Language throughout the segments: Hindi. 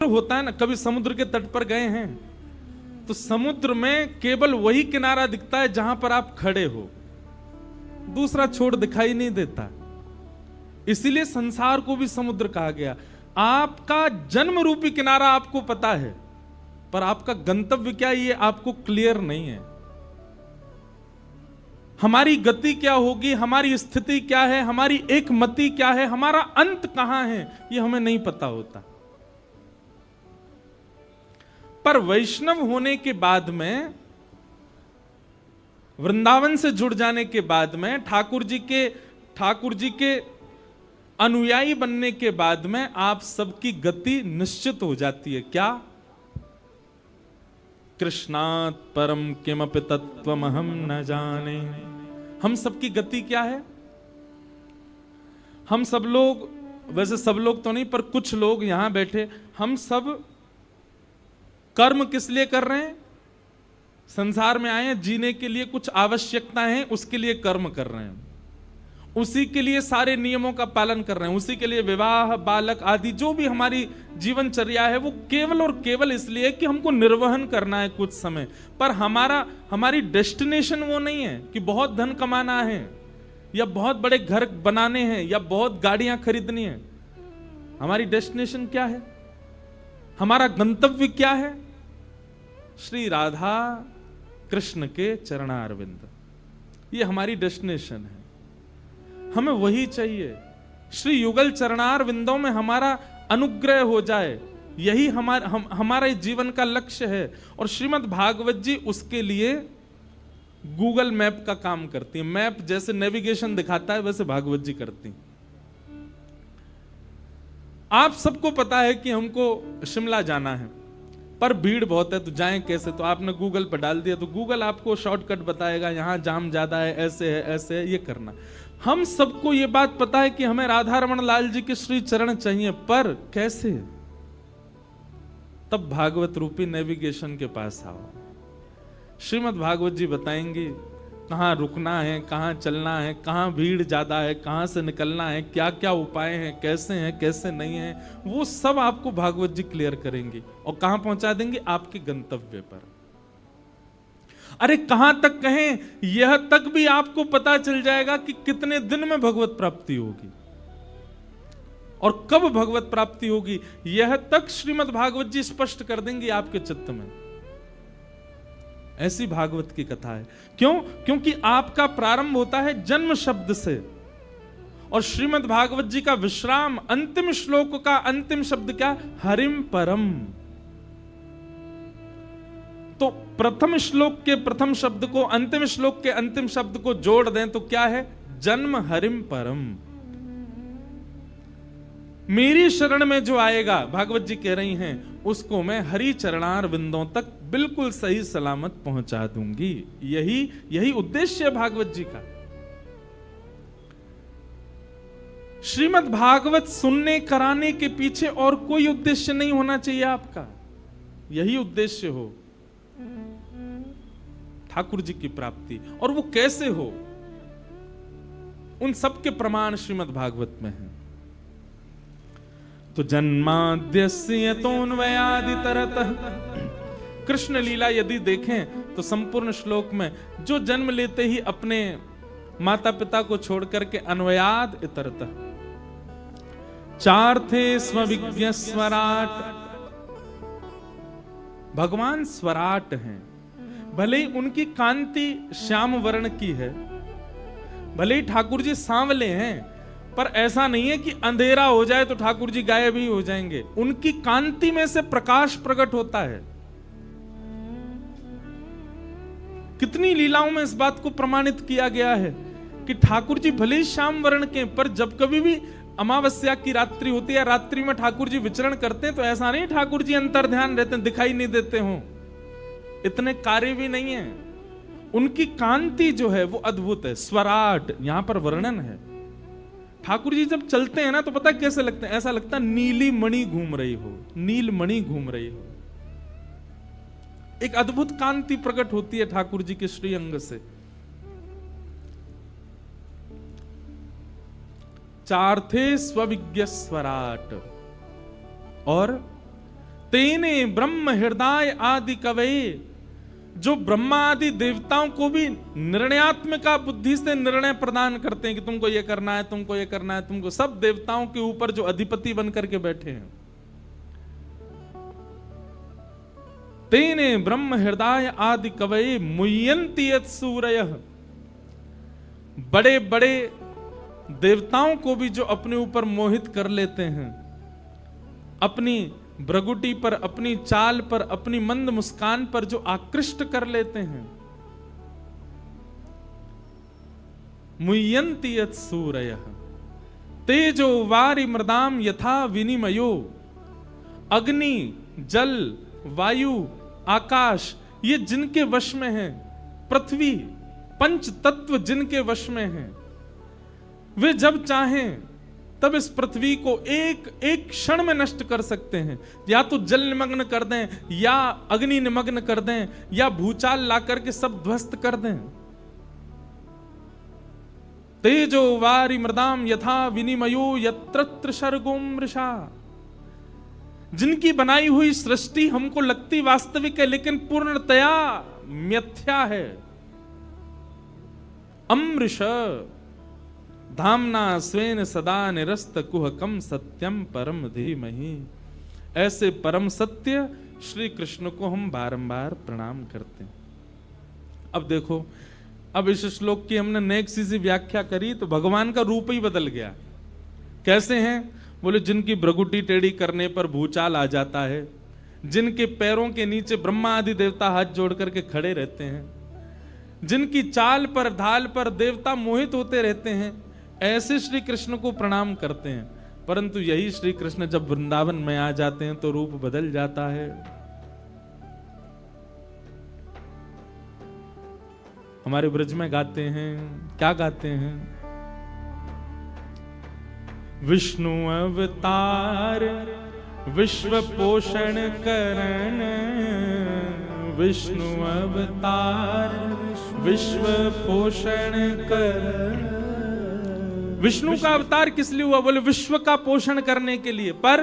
होता है ना, कभी समुद्र के तट पर गए हैं तो समुद्र में केवल वही किनारा दिखता है जहां पर आप खड़े हो, दूसरा छोर दिखाई नहीं देता। इसीलिए संसार को भी समुद्र कहा गया। आपका जन्म रूपी किनारा आपको पता है, पर आपका गंतव्य क्या है ये आपको क्लियर नहीं है। हमारी गति क्या होगी, हमारी स्थिति क्या है, हमारी एकमति क्या है, हमारा अंत कहां है, ये हमें नहीं पता होता। पर वैष्णव होने के बाद में, वृंदावन से जुड़ जाने के बाद में, ठाकुर जी के अनुयायी बनने के बाद में आप सबकी गति निश्चित हो जाती है। क्या? कृष्णात् परम किमपि तत्त्वमहं न जाने। हम सबकी गति क्या है? हम सब लोग, वैसे सब लोग तो नहीं, पर कुछ लोग यहां बैठे, हम सब कर्म किस लिए कर रहे हैं? संसार में आए हैं जीने के लिए, कुछ आवश्यकताएं हैं, उसके लिए कर्म कर रहे हैं, उसी के लिए सारे नियमों का पालन कर रहे हैं, उसी के लिए विवाह, बालक आदि जो भी हमारी जीवनचर्या है वो केवल और केवल इसलिए कि हमको निर्वहन करना है कुछ समय। पर हमारी डेस्टिनेशन वो नहीं है कि बहुत धन कमाना है या बहुत बड़े घर बनाने हैं या बहुत गाड़ियां खरीदनी है। हमारी डेस्टिनेशन क्या है? हमारा गंतव्य क्या है? श्री राधा कृष्ण के चरणारविंद, ये हमारी डेस्टिनेशन है। हमें वही चाहिए। श्री युगल चरणारविंदों में हमारा अनुग्रह हो जाए, यही हमारा जीवन का लक्ष्य है। और श्रीमद् भागवत जी उसके लिए गूगल मैप का काम करती है। मैप जैसे नेविगेशन दिखाता है वैसे भागवत जी करती हैं। आप सबको पता है कि हमको शिमला जाना है, पर भीड़ बहुत है तो जाएं कैसे? तो आपने गूगल पर डाल दिया तो गूगल आपको शॉर्टकट बताएगा, यहां जाम ज्यादा है, ऐसे है, ऐसे है, ये करना। हम सबको ये बात पता है कि हमें राधा रमण लाल जी के श्री चरण चाहिए, पर कैसे? तब भागवत रूपी नेविगेशन के पास आओ। श्रीमद् भागवत जी बताएंगे कहां रुकना है, कहां चलना है, कहां भीड़ ज्यादा है, कहां से निकलना है, क्या क्या उपाय हैं, कैसे नहीं है, वो सब आपको भागवत जी क्लियर करेंगे और कहां पहुंचा देंगे? आपके गंतव्य पर। अरे कहां तक कहें, यह तक भी आपको पता चल जाएगा कि कितने दिन में भगवत प्राप्ति होगी और कब भगवत प्राप्ति होगी, यह तक श्रीमद् भागवत जी स्पष्ट कर देंगे आपके चित्त में। ऐसी भागवत की कथा है। क्यों? क्योंकि आपका प्रारंभ होता है जन्म शब्द से, और श्रीमद् भागवत जी का विश्राम, अंतिम श्लोक का अंतिम शब्द क्या? हरिम परम। तो प्रथम श्लोक के प्रथम शब्द को अंतिम श्लोक के अंतिम शब्द को जोड़ दें तो क्या है? जन्म हरिम परम। मेरी शरण में जो आएगा, भागवत जी कह रही हैं, उसको मैं हरि चरणार विंदों तक बिल्कुल सही सलामत पहुंचा दूंगी। यही उद्देश्य है भागवत जी का। श्रीमद् भागवत सुनने कराने के पीछे और कोई उद्देश्य नहीं होना चाहिए आपका, यही उद्देश्य हो, ठाकुर जी की प्राप्ति। और वो कैसे हो, उन सब के प्रमाण श्रीमद् भागवत में हैं। तो जन्माद्यस्य तोन्वयादितरतः, कृष्ण लीला यदि देखें तो संपूर्ण श्लोक में जो जन्म लेते ही अपने माता पिता को छोड़ करके अन्वयाद इतरतः, चार थे स्वविज्ञ स्वराट, भगवान स्वराट हैं। भले ही उनकी कांति श्याम वर्ण की है, भले ही ठाकुर जी सांवले हैं, पर ऐसा नहीं है कि अंधेरा हो जाए तो ठाकुर जी गायब ही हो जाएंगे। उनकी कांति में से प्रकाश प्रकट होता है। कितनी लीलाओं में इस बात को प्रमाणित किया गया है कि ठाकुर जी भले ही श्याम वर्ण के, पर जब कभी भी अमावस्या की रात्रि होती है, रात्रि में ठाकुर जी विचरण करते हैं, तो ऐसा नहीं ठाकुर जी अंतर ध्यान रहते हैं, दिखाई नहीं देते हो, इतने कार्य भी नहीं है। उनकी कांति जो है वो अद्भुत है। स्वराट यहां पर वर्णन है। ठाकुर जी जब चलते हैं ना तो पता कैसे लगते हैं? ऐसा लगता है नीली मणि घूम रही हो, नील मणि घूम रही हो। एक अद्भुत कांति प्रकट होती है ठाकुर जी के श्री अंग से। चार थे स्वविज्ञ स्वराट, और तेने ब्रह्म हृदय आदि कवये, जो ब्रह्मा आदि देवताओं को भी निर्णयात्मिका बुद्धि से निर्णय प्रदान करते हैं कि तुमको ये करना है, तुमको ये करना है, तुमको, सब देवताओं के ऊपर जो अधिपति बनकर के बैठे हैं। तेने ब्रह्म हृदय आदि कवये मुह्यन्ति यत् सूरयः, बड़े बड़े देवताओं को भी जो अपने ऊपर मोहित कर लेते हैं, अपनी भ्रगुटी पर, अपनी चाल पर, अपनी मंद मुस्कान पर जो आकृष्ट कर लेते हैं। मुह्यन्ति यत् सूरयः तेजो वारि मृदाम यथा विनिमयो, अग्नि, जल, वायु, आकाश, ये जिनके वश में है, पृथ्वी, पंच तत्व जिनके वश में हैं, वे जब चाहें तब इस पृथ्वी को एक एक क्षण में नष्ट कर सकते हैं। या तो जल निमग्न कर दें, या अग्नि निमग्न कर दें, या भूचाल ला करके सब ध्वस्त कर दें। तेजो वारि मृदाम यथा विनिमयो यत्र सर्गो मृषा, जिनकी बनाई हुई सृष्टि हमको लगती वास्तविक है लेकिन पूर्णतया मिथ्या है। अमृष धामना स्वेन सदा निरस्त कुहकम सत्यम परम धीमहि, ऐसे परम सत्य श्री कृष्ण को हम बारंबार प्रणाम करते हैं। अब देखो, अब इस श्लोक की हमने नेक्स्ट सी व्याख्या करी तो भगवान का रूप ही बदल गया। कैसे हैं? बोले जिनकी भ्रगुटी टेढ़ी करने पर भूचाल आ जाता है, जिनके पैरों के नीचे ब्रह्मा आदि देवता हाथ जोड़ करके खड़े रहते हैं, जिनकी चाल पर, ढाल पर देवता मोहित होते रहते हैं, ऐसे श्री कृष्ण को प्रणाम करते हैं। परंतु यही श्री कृष्ण जब वृंदावन में आ जाते हैं तो रूप बदल जाता है। हमारे ब्रज में गाते हैं, क्या गाते हैं? विष्णु अवतार विश्व पोषण करण, विष्णु अवतार विश्व पोषण करण। विष्णु का अवतार किस लिए हुआ? बोले विश्व का पोषण करने के लिए। पर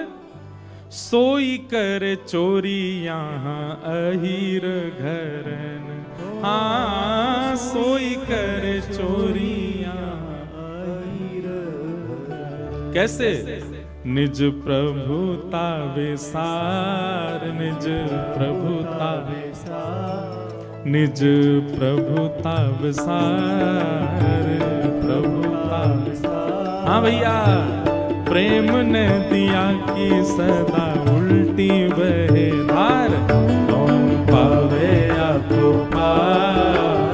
सोई कर चोरी यहाँ अहीर घरन, हाँ सोई कर चोरी यहाँ अहीर घरन। कैसे? निज प्रभुता विसार, निज प्रभुता विसार, निज प्रभुता विसार, प्रभुता विसार। हाँ भैया, प्रेम नदिया की सदा उल्टी बहे धार, कौन पावे आपको पार।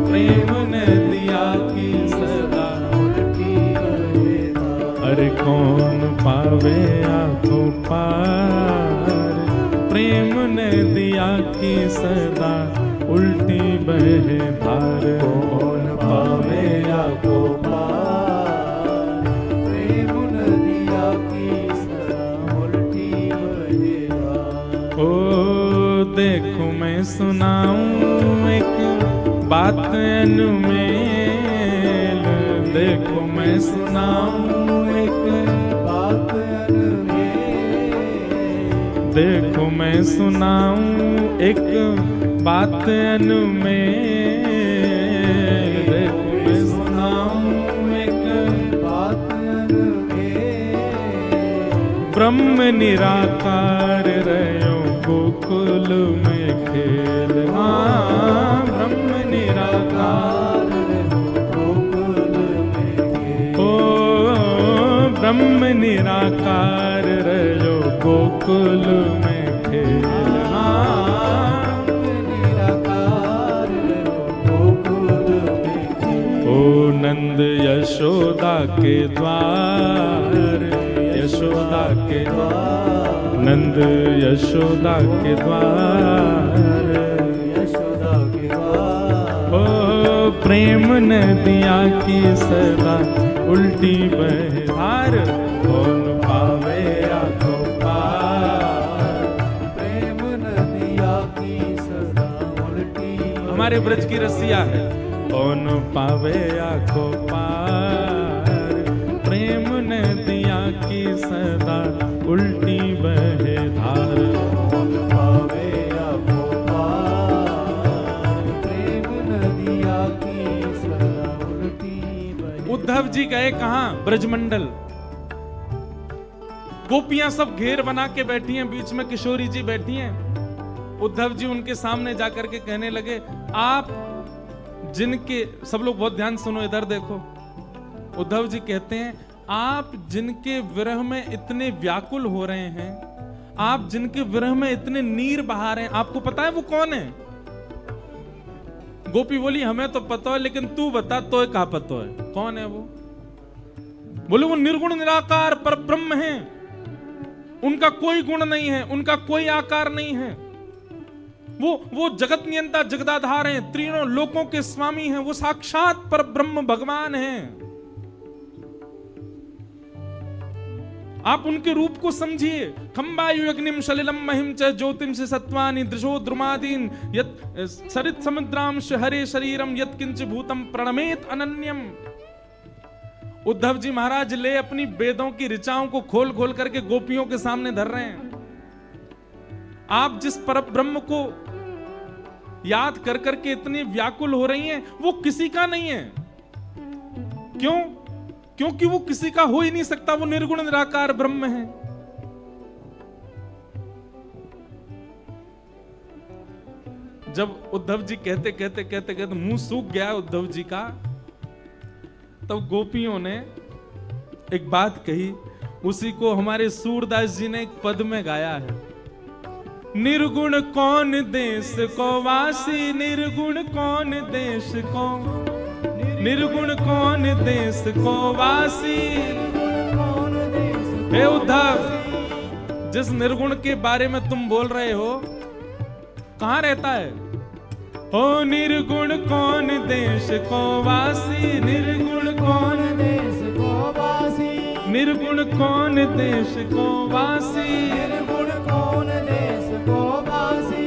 प्रेम नदिया की सदा उल्टी बहे धार, अरे कौन पावे आपको पार। प्रेम नदिया की सदा उल्टी बहे धार, कौन पावे आपको पार। देखो मैं सुनाऊं एक बात अनुमेल, देखो मैं सुनाऊं एक बात अनुमेल, देखो मैं सुनाऊं एक बात अनुमेल, देखो मैं सुनाऊं एक बात अनुमेल। ब्रह्म निराकार रहो गोकुल में खेल, हाँ ब्रह्म निराकार गोकुल में खेल। ओ ब्रह्म निराकार रहो गोकुल में खेल, हाँ निराकार गोकुल में खेल। ओ नंद यशोदा के द्वार, यशोदा के द्वार, नंद यशोदा के द्वार, यशोदा के द्वार। ओ प्रेम नदिया की सदा उल्टी बहे धार, कौन पावे आँखों पार। प्रेम नदिया की सदा उल्टी, हमारे ब्रज की रसिया है, कौन पावे आँखों पार। प्रेम नदिया की सदा उल्टी बहे धार। जी गए कहां? ब्रजमंडल। गोपियां सब घेर बना के बैठी हैं, बीच में किशोरी जी बैठी हैं। उद्धव जी उनके सामने जाकर के कहने लगे, आप जिनके, सब लोग बहुत ध्यान सुनो, इधर देखो। उद्धव जी कहते हैं, आप जिनके विरह में इतने व्याकुल हो रहे हैं, आप जिनके विरह में इतने नीर बहा रहे हैं, आपको पता है वो कौन है? गोपी बोली, हमें तो पता है, लेकिन तू बता, तो कहा पता है कौन है वो? बोले, वो निर्गुण निराकार पर ब्रह्म है, उनका कोई गुण नहीं है, उनका कोई आकार नहीं है, वो जगत नियंता जगदाधार हैं, तीनों लोकों के स्वामी हैं, वो साक्षात पर ब्रह्म भगवान हैं। आप उनके रूप को समझिए। खंबायु अग्निम सलिलम महिम च ज्योतिम से सत्वानि दृशो द्रुमादीन यत सरित समुद्रांश हरे शरीरम यत किंच भूतम प्रणमेत अनन्यम। उद्धव जी महाराज ले अपनी वेदों की ऋचाओं को खोल खोल करके गोपियों के सामने धर रहे हैं। आप जिस परम ब्रह्म को याद कर करके इतनी व्याकुल हो रही हैं, वो किसी का नहीं है। क्यों? क्योंकि वो किसी का हो ही नहीं सकता, वो निर्गुण निराकार ब्रह्म है। जब उद्धव जी कहते कहते कहते कहते मुंह सूख गया उद्धव जी का, तब गोपियों ने एक बात कही, उसी को हमारे सूरदास जी ने एक पद में गाया है। निर्गुण कौन देश को वासी, निर्गुण कौन देश को, निर्गुण कौन देश को वासी। हे उद्धव, जिस निर्गुण के बारे में तुम बोल रहे हो, कहां रहता है? ओ निर्गुण कौन देश को वासी, निर्गुण कौन देश को वासी, निर्गुण कौन देश को वासी, निर्गुण कौन देश को वासी।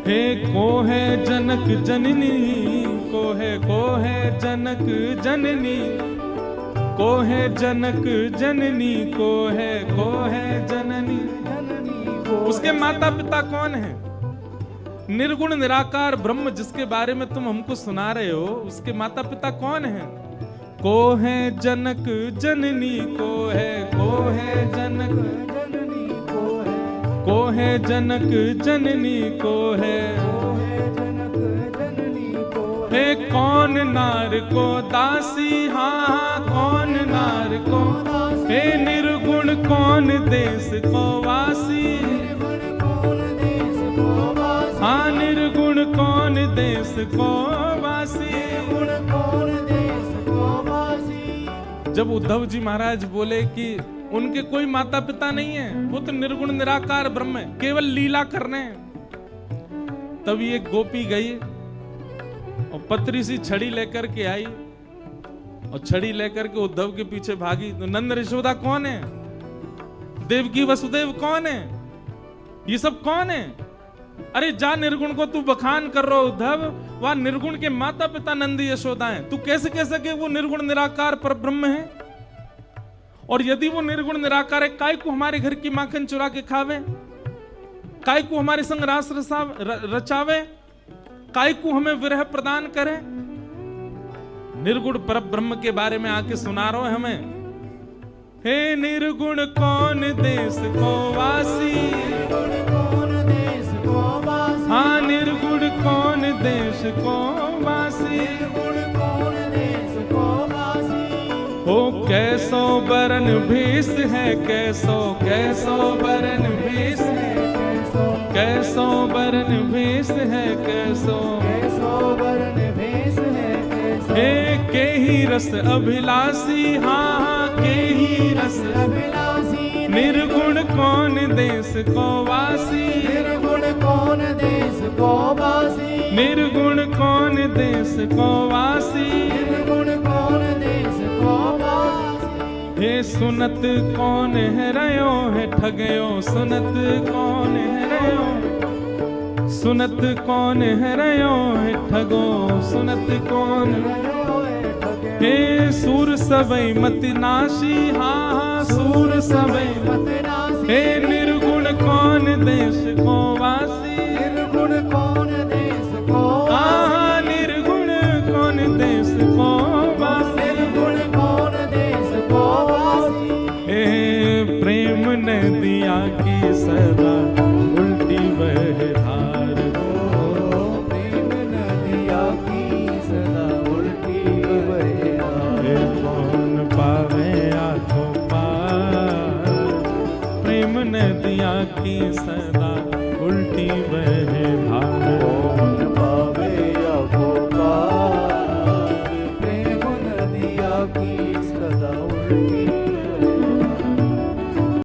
हे को है जनक जननी, को है जनक जननी, को है जनक जननी, को है जननी। उसके माता पिता कौन है? निर्गुण निराकार ब्रह्म जिसके बारे में तुम हमको सुना रहे हो, उसके माता पिता कौन है? को है जनक जननी, को है जनक जननी, को है जनक जननी, को है हे कौन नार को दासी, हाँ कौन नार को, हे निर्गुण कौन देश को वासी, हाँ निर्गुण कौन देश को वासी। जब उद्धव जी महाराज बोले कि उनके कोई माता पिता नहीं है, वो तो निर्गुण निराकार ब्रह्म है, केवल लीला करने, तभी एक गोपी गई और पतरी सी छड़ी लेकर के आई और छड़ी लेकर के उद्धव के पीछे भागी। तो नंद यशोदा कौन है? देवकी वसुदेव कौन है? ये सब कौन है? अरे जा निर्गुण को तू बखान कर रहा उद्धव, वह निर्गुण के माता पिता नंद यशोदा हैं। तू कैसे कह सके वो निर्गुण निराकार पर ब्रह्म है? और यदि वो निर्गुण निराकार है, काय को हमारे घर की माखन चुरा के खावे, काय को हमारे संग रास रचावे, काय को हमें विरह प्रदान करे? निर्गुण पर ब्रह्म के बारे में आके सुना रहे हमें। हे निर्गुण कौन देश को वासी, हाँ निर्गुण कौन देश को वासी, हो कैसो बरन भेष है, कैसो कैसो बरन भेष है, कैसो बरन भेष है, कैसो बरन भेष है। हे के ही रस अभिलाषी, हाँ के ही रस अभिलाषी, निर्गुण कौन देश को वासी, निर्गुण कौन देश को वासी, निर्गुण कौन देश को वासी, निर्गुण कौन देश को वासी। हे सुनत कौन है रयो है ठगयो, सुनत कौन है रयो, सुनत कौन है रयो है ठगो, सुनत कौन हे सूर सबई मति नाशी, हाँ हाँ सूर सबई मति नाशी, हे निर्गुण कौन देश को वासी, निर्गुण कौन देश को, हाँ निर्गुण कौन देश को वासी, निर्गुण कौन है